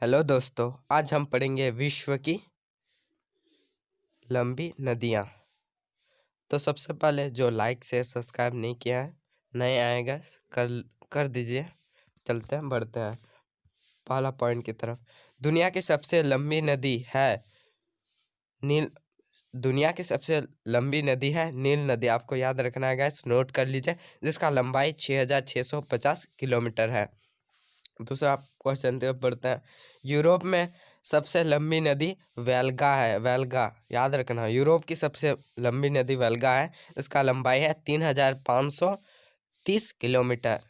Hello दोस्तों, आज हम पढ़ेंगे विश्व की लंबी नदियाँ। तो सबसे पहले जो लाइक शेयर सब्सक्राइब नहीं किया है, नए आएगा कर कर दीजिए। चलते हैं, बढ़ते हैं पहला पॉइंट की तरफ। दुनिया की सबसे लंबी नदी है नील। दुनिया की सबसे लंबी नदी है नील नदी। आपको याद रखना है गाइस, नोट कर लीजिए, जिसका लंबाई 6650 किलोमीटर है। दूसरा क्वेश्चन तरफ बढ़ते हैं। यूरोप में सबसे लंबी नदी वेल्गा है। वेल्गा याद रखना, यूरोप की सबसे लंबी नदी वेल्गा है। इसका लंबाई है 3530 किलोमीटर।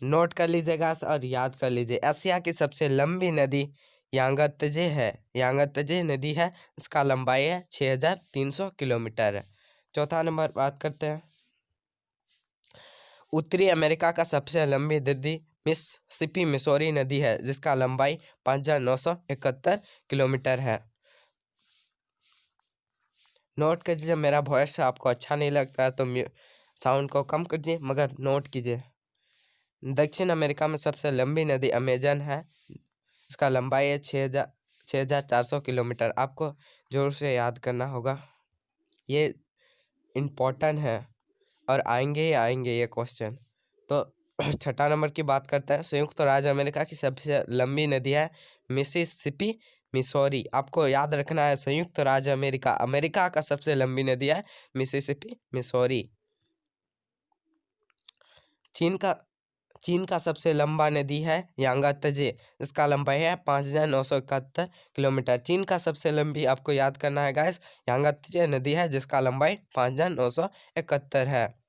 नोट कर लीजिएगा और याद कर लीजिए। एशिया की सबसे लंबी नदी यांगत्जे है। यांगत्जे नदी है, इसका लंबाई है 6300 किलोमीटर। चौथा नंबर बात करते हैं। उत्तरी अमेरिका का सबसे लंबी नदी मिसिसिपी मिसौरी नदी है, जिसका लंबाई 5971 किलोमीटर है। नोट कीजिए, मेरा वॉइस आपको अच्छा नहीं लगता है तो साउंड को कम कीजिए, मगर नोट कीजिए। दक्षिण अमेरिका में सबसे लंबी नदी अमेजन है, इसका लंबाई है 6400 किलोमीटर। आपको जोर से याद करना होगा, ये इम्पोर्टेंट है और आएंगे ही आएंगे ये क्वेश्चन। तो छठा नंबर की बात करते हैं। संयुक्त राज्य अमेरिका की सबसे लंबी नदी है मिसिसिपी मिसौरी। आपको याद रखना है, संयुक्त राज्य अमेरिका अमेरिका का सबसे लंबी नदी है मिसिसिपी मिसौरी। चीन का सबसे लंबा नदी है यांगत्जे, इसका लंबाई है 5971 किलोमीटर। चीन का सबसे लंबी आपको याद करना है गाइस, यांगत्जे नदी है, जिसका लंबाई 5971 है।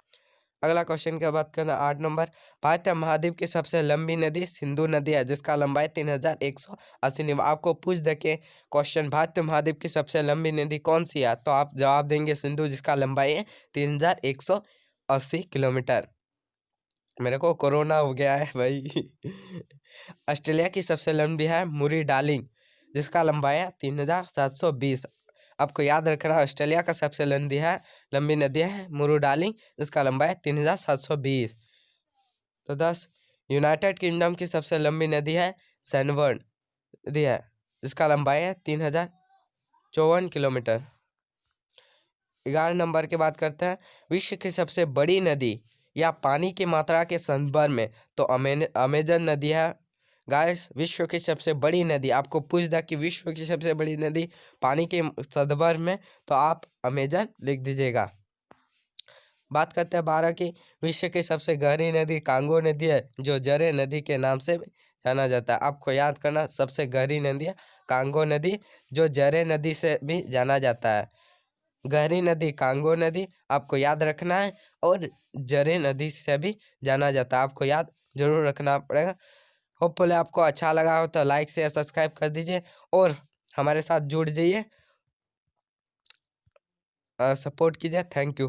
अगला क्वेश्चन की बात करना 8 नंबर। भारतीय महाद्वीप की सबसे लंबी नदी सिंधु नदी है, जिसका लंबाई 3180। आपको पूछ दे के क्वेश्चन भारतीय महाद्वीप की सबसे लंबी नदी कौन सी है, तो आप जवाब देंगे सिंधु, जिसका लंबाई है 3180 किलोमीटर। मेरे को कोरोना हो गया है भाई। ऑस्ट्रेलिया की सबसे लंबी है मुरी डार्लिंग, जिसका लंबाई है 3720। आपको याद रखना, ऑस्ट्रेलिया का सबसे लंबी नदी है मुरू डार्लिंग, जिसका लंबाई है 3720। तो 10, यूनाइटेड किंगडम की सबसे लंबी नदी है सैनबर्न नदी है, जिसका लंबाई है 3054 किलोमीटर। 11 नंबर की बात करते हैं। विश्व की सबसे बड़ी नदी या पानी की मात्रा के संदर्भ में तो अमेजन नदी है। गाइस, विश्व की सबसे बड़ी नदी, आपको पूछ दिया कि विश्व की सबसे बड़ी नदी पानी के संदर्भ में, तो आप अमेजन लिख दीजिएगा। बात करते हैं 12 की। विश्व की सबसे गहरी नदी कांगो नदी है, जो जरे नदी के नाम से जाना जाता है। आपको याद करना, सबसे गहरी नदी है कांगो नदी, जो जरे नदी से भी जाना जाता है। गहरी नदी कांगो नदी आपको याद रखना है, और जरे नदी से भी जाना जाता है। आपको याद जरूर रखना पड़ेगा। होपफुली आपको अच्छा लगा हो तो लाइक से सब्सक्राइब कर दीजिए और हमारे साथ जुड़ जाइए, सपोर्ट कीजिए। Thank you.